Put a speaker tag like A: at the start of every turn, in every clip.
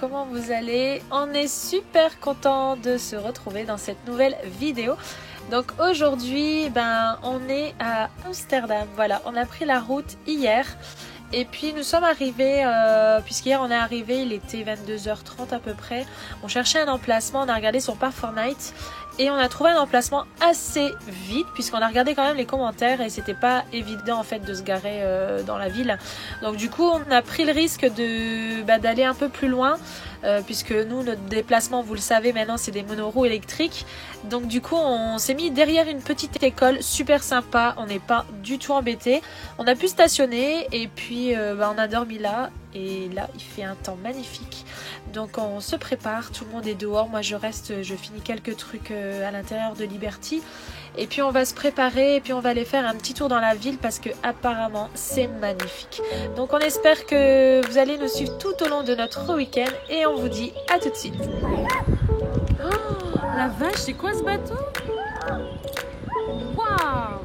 A: comment vous allez? On est super content de se retrouver dans cette nouvelle vidéo. Donc aujourd'hui, on est à Amsterdam. Voilà, on a pris la route hier. Et puis nous sommes arrivés, puisqu'hier on est arrivé, il était 22h30 à peu près. On cherchait un emplacement, on a regardé sur Park4Night et on a trouvé un emplacement assez vite, puisqu'on a regardé quand même les commentaires et c'était pas évident en fait de se garer dans la ville. Donc du coup on a pris le risque d'aller un peu plus loin, puisque nous notre déplacement, vous le savez maintenant, c'est des monoroues électriques. Donc du coup on s'est mis derrière une petite école super sympa, on n'est pas du tout embêté. On a pu stationner et puis on a dormi là. Et là il fait un temps magnifique. Donc on se prépare, tout le monde est dehors. Moi je reste, je finis quelques trucs à l'intérieur de Liberty. Et puis on va se préparer et puis on va aller faire un petit tour dans la ville parce que apparemment c'est magnifique. Donc on espère que vous allez nous suivre tout au long de notre week-end et on vous dit à tout de suite. Oh, la vache, c'est quoi ce bateau? Waouh!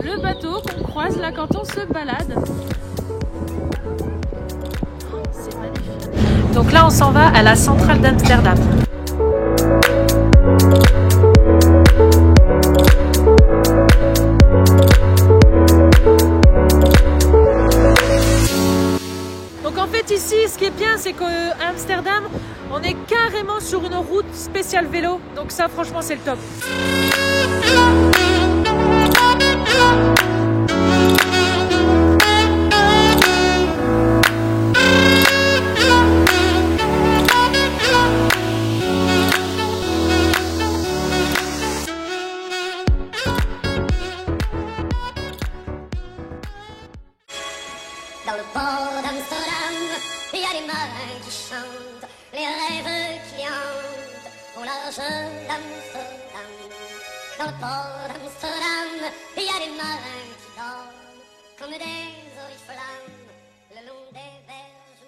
A: Le bateau qu'on croise là quand on se balade. Oh, c'est magnifique. Donc là on s'en va à la centrale d'Amsterdam. Ici, ce qui est bien, c'est qu'à Amsterdam, on est carrément sur une route spéciale vélo. Donc ça, franchement, c'est le top.
B: Dans le port d'Amsterdam, il y a des marins qui chantent, les rêves qui hantent au large d'Amsterdam. Dans le port d'Amsterdam, il y a des marins qui dorment comme des oriflammes le long des berges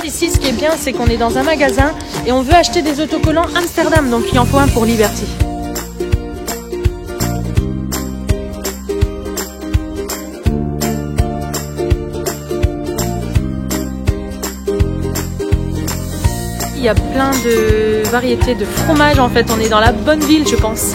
A: Ici, ce qui est bien, c'est qu'on est dans un magasin et on veut acheter des autocollants Amsterdam, donc il en faut un pour Liberty. Il y a plein de variétés de fromages, en fait, on est dans la bonne ville, je pense.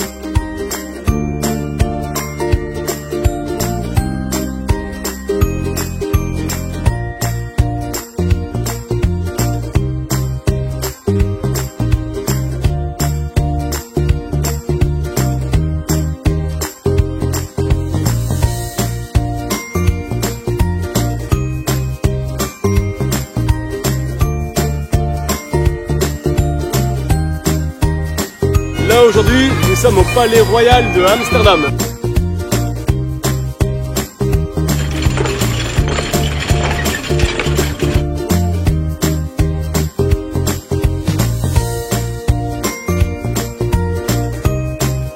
C: Là aujourd'hui, nous sommes au Palais Royal de Amsterdam.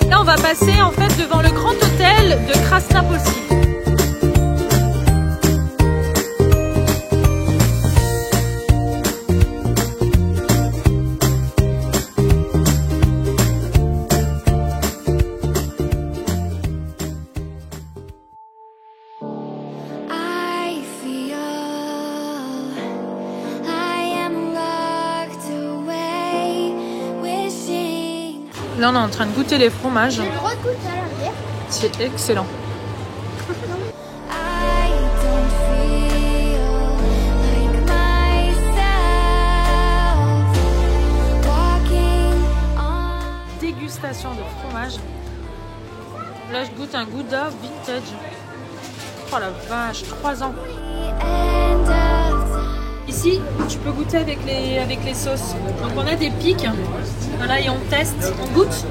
A: Là on va passer en fait devant le grand hôtel de Krasna-Polski. Là, on est en train de goûter les fromages.
D: J'ai le droit de goûter à l'arrière.
A: C'est excellent. Dégustation de fromage. Là, je goûte un Gouda vintage. Oh la vache, 3 ans. Ici, tu peux goûter avec les sauces. Donc on a des pics. Voilà, et on teste, on goûte.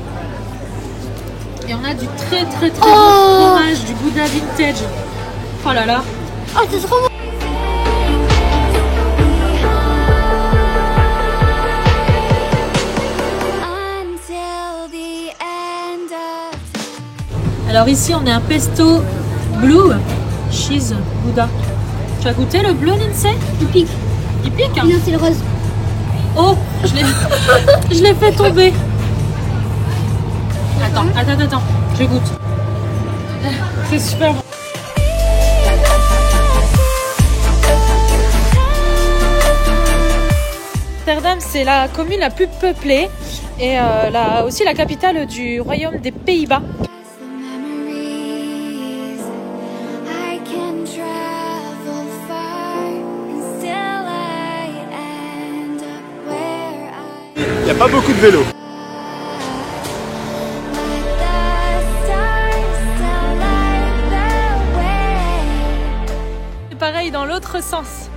A: Et on a du très bon fromage, du Gouda vintage. Oh là là.
D: Oh, c'est trop bon.
A: Alors ici on est un pesto blue cheese gouda. Tu as goûté le bleu, Lindsay?
D: Il pique.
A: Il pique hein?
D: Non, c'est le rose.
A: Oh, je l'ai fait tomber. Attends, je goûte. C'est super bon. Amsterdam, c'est la commune la plus peuplée et aussi la capitale du royaume des Pays-Bas.
C: Il n'y a pas beaucoup de vélos.
A: C'est pareil dans l'autre sens.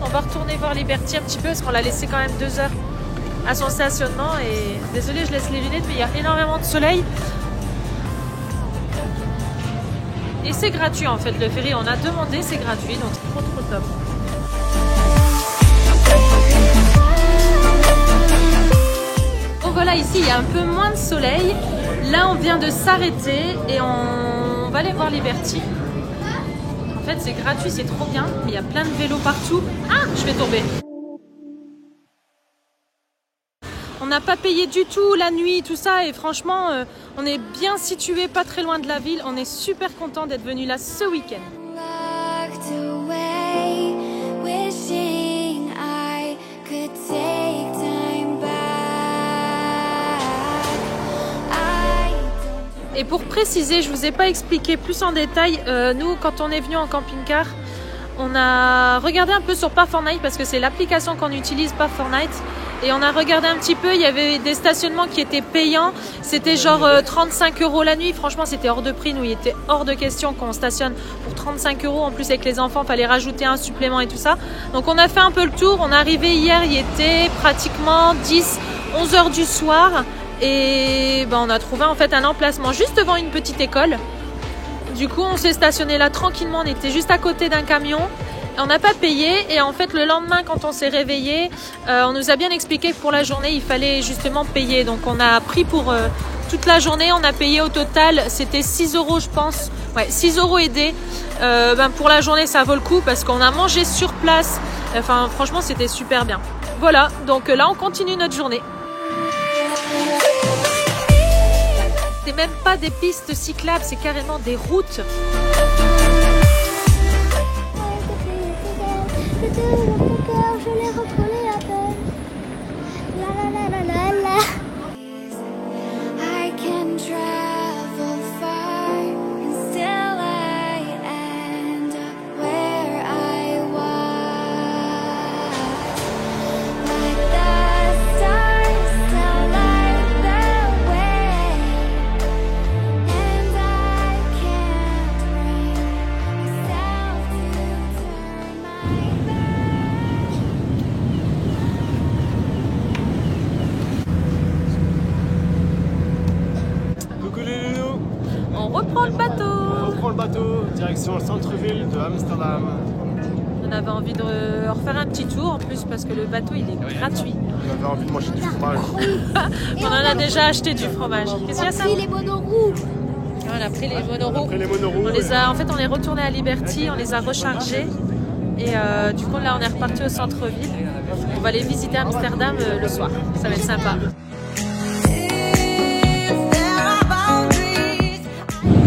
A: On va retourner voir Liberty un petit peu parce qu'on l'a laissé quand même 2 heures à son stationnement et désolée je laisse les lunettes mais il y a énormément de soleil et c'est gratuit en fait le ferry, on a demandé, c'est gratuit donc c'est trop top. Donc voilà, ici il y a un peu moins de soleil, là on vient de s'arrêter et on va aller voir Liberty. En fait c'est gratuit, c'est trop bien, mais il y a plein de vélos partout. Ah, je vais tomber. On n'a pas payé du tout la nuit, tout ça, et franchement, on est bien situé, pas très loin de la ville. On est super content d'être venu là ce week-end. Et pour préciser, je vous ai pas expliqué plus en détail, nous quand on est venu en camping-car, on a regardé un peu sur Park4Night parce que c'est l'application qu'on utilise, Park4Night, et on a regardé un petit peu, il y avait des stationnements qui étaient payants, c'était genre 35 € la nuit, franchement c'était hors de prix, nous il était hors de question qu'on stationne pour 35 €, en plus avec les enfants, il fallait rajouter un supplément et tout ça. Donc on a fait un peu le tour, on est arrivé hier, il était pratiquement 10-11 heures du soir. Et ben, on a trouvé en fait un emplacement juste devant une petite école. Du coup on s'est stationné là tranquillement, on était juste à côté d'un camion. On n'a pas payé et en fait le lendemain quand on s'est réveillé, on nous a bien expliqué que pour la journée il fallait justement payer. Donc on a pris pour toute la journée, on a payé au total, c'était 6 € je pense. Ouais, 6 € aidés. Ben, pour la journée ça vaut le coup parce qu'on a mangé sur place. Enfin franchement c'était super bien. Voilà, donc là on continue notre journée. C'est même pas des pistes cyclables, c'est carrément des routes.
D: Je l'ai retrouvée à peine. La la la la la la. I can travel far and still I end up where I was. Like the stars still light the way, and I can't bring myself to turn my back.
C: Coucou les loulous.
A: On reprend le
C: On
A: bateau.
C: reprend le bateau, direction le centre-ville de Amsterdam.
A: On avait envie de refaire un petit tour en plus parce que le bateau il est gratuit.
C: On avait envie de manger du fromage.
A: On en a déjà acheté du fromage. Qu'est-ce qu'il y a ça?
D: Les monoroues.
A: On a pris les monoroues.
C: Après les monoroues.
A: En fait on est retourné à Liberty, on les a rechargés. Et du coup là on est reparti au centre-ville. On va aller visiter Amsterdam le soir. Ça va être sympa.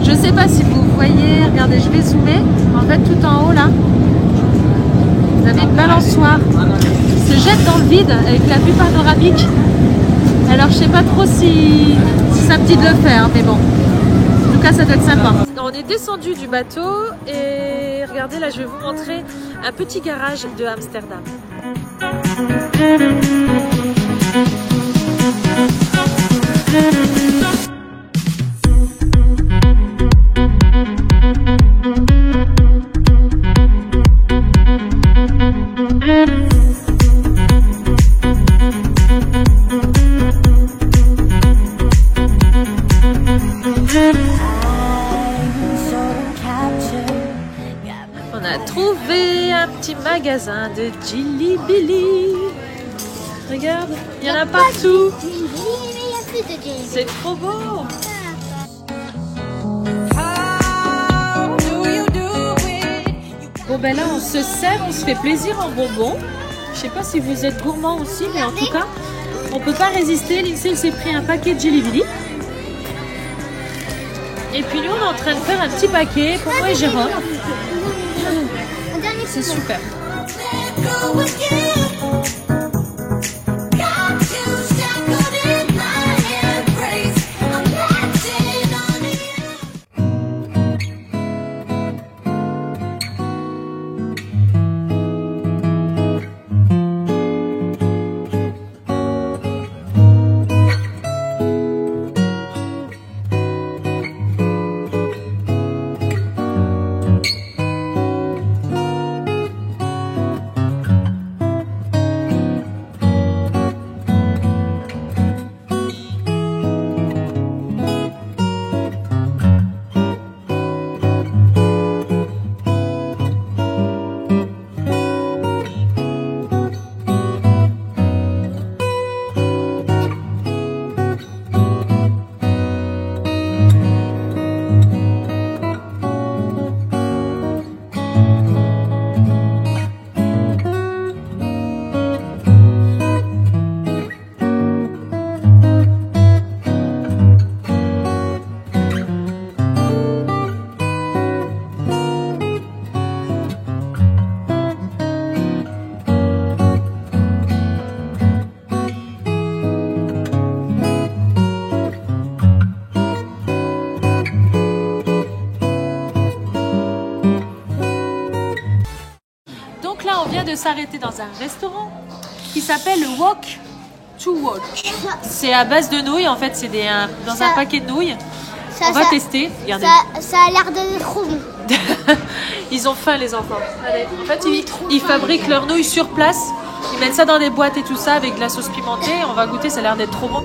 A: Je sais pas si vous voyez, regardez, je vais zoomer. En fait, tout en haut là, vous avez une balançoire qui se jette dans le vide avec la vue panoramique. Alors, je sais pas trop si ça me dit de le faire, mais bon, tout cas, ça doit être sympa. On est descendu du bateau et regardez, là, je vais vous montrer un petit garage de Amsterdam. On a trouvé un petit magasin de Jelly Belly. Regarde, il y en a partout. C'est trop beau. Bon ben là on se sert, on se fait plaisir en bonbons. Je sais pas si vous êtes gourmand aussi, mais en tout cas, on peut pas résister. Lindsay s'est pris un paquet de Jelly Belly. Et puis nous on est en train de faire un petit paquet pour moi et Jérôme. C'est super. De s'arrêter dans un restaurant qui s'appelle le Walk to Walk. C'est à base de nouilles, en fait, c'est dans un paquet de nouilles. On va tester. Regardez.
D: Ça a l'air de trop bon.
A: Ils ont faim, les enfants. Allez. En fait, ils fabriquent leurs nouilles sur place. Ils mettent ça dans des boîtes et tout ça avec de la sauce pimentée. On va goûter, ça a l'air d'être trop bon.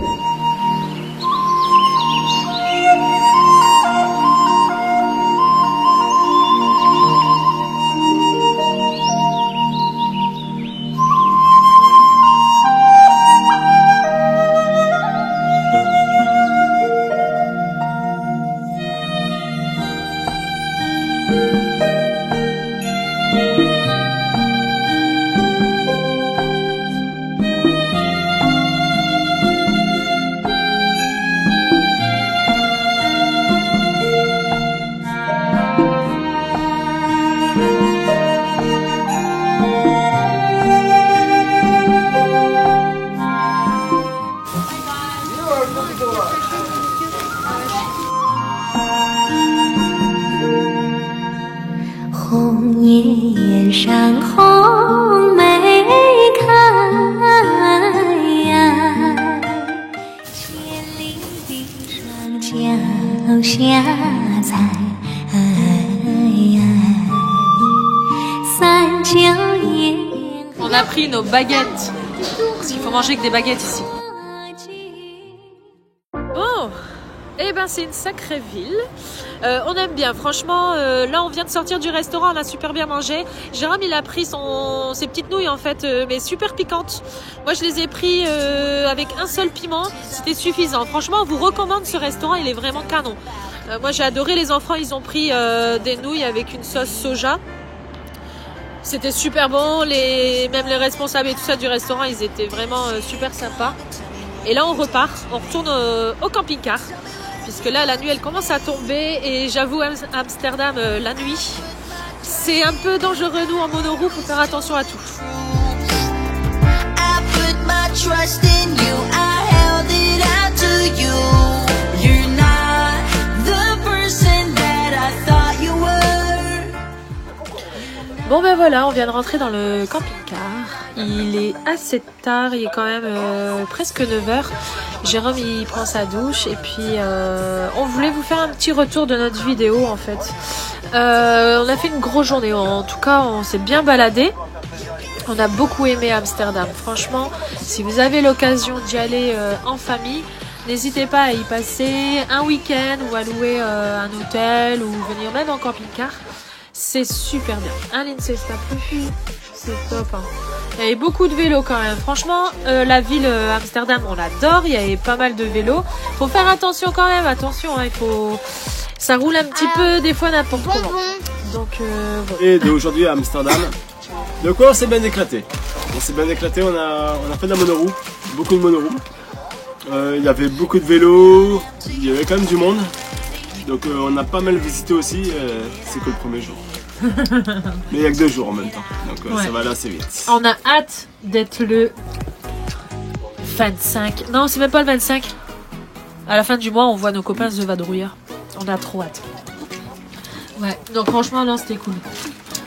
A: On a pris nos baguettes, parce qu'il faut manger que des baguettes ici. Bon, eh ben c'est une sacrée ville. On aime bien, franchement. Là, on vient de sortir du restaurant, on a super bien mangé. Jérôme, il a pris ses petites nouilles en fait, mais super piquantes. Moi, je les ai pris avec un seul piment, c'était suffisant. Franchement, on vous recommande ce restaurant, il est vraiment canon. Moi, j'ai adoré. Les enfants, ils ont pris des nouilles avec une sauce soja. C'était super bon, même les responsables et tout ça du restaurant, ils étaient vraiment super sympas. Et là, on repart, on retourne au camping-car. Puisque là, la nuit, elle commence à tomber. Et j'avoue, Amsterdam, la nuit, c'est un peu dangereux. Nous, en monoroue, faut faire attention à tout. Bon ben voilà, on vient de rentrer dans le camping-car. Il est assez tard, il est quand même presque 9h. Jérôme il prend sa douche et puis on voulait vous faire un petit retour de notre vidéo en fait. On a fait une grosse journée, en tout cas on s'est bien baladé. On a beaucoup aimé Amsterdam. Franchement, si vous avez l'occasion d'y aller en famille, n'hésitez pas à y passer un week-end ou à louer un hôtel ou venir même en camping-car. C'est super bien. Hein, Lindsay, ça t'a plu? C'est top. Hein. Il y avait beaucoup de vélos quand même. Franchement, la ville Amsterdam, on l'adore. Il y avait pas mal de vélos. Faut faire attention quand même. Attention, hein, il faut... Ça roule un petit peu des fois n'importe comment. Donc, voilà.
C: Et d'aujourd'hui à Amsterdam. De quoi on s'est bien éclaté. On s'est bien éclaté, on a fait de la monoroue, beaucoup de monoroue. Il y avait beaucoup de vélos, il y avait quand même du monde. Donc on a pas mal visité aussi, c'est que le premier jour. Mais il n'y a que 2 jours en même temps, donc ça va aller assez vite.
A: On a hâte d'être le 25. Non, c'est même pas le 25. À la fin du mois, on voit nos copains se vadrouiller. On a trop hâte. Ouais, donc franchement, là, c'était cool.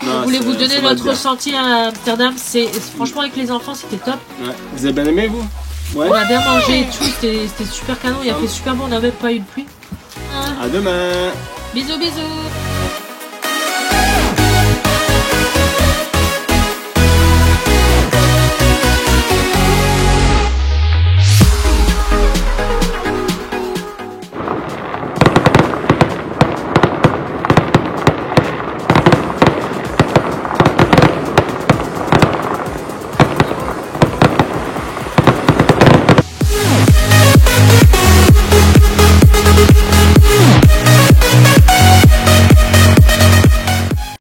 A: On voulait vous donner notre ressenti à Amsterdam. Franchement, avec les enfants, c'était top.
C: Ouais. Vous avez bien aimé, vous? Ouais.
A: On a bien mangé et tout, c'était super canon. Il a fait super bon, on n'a même pas eu de pluie.
C: À demain.
A: Bisous, bisous.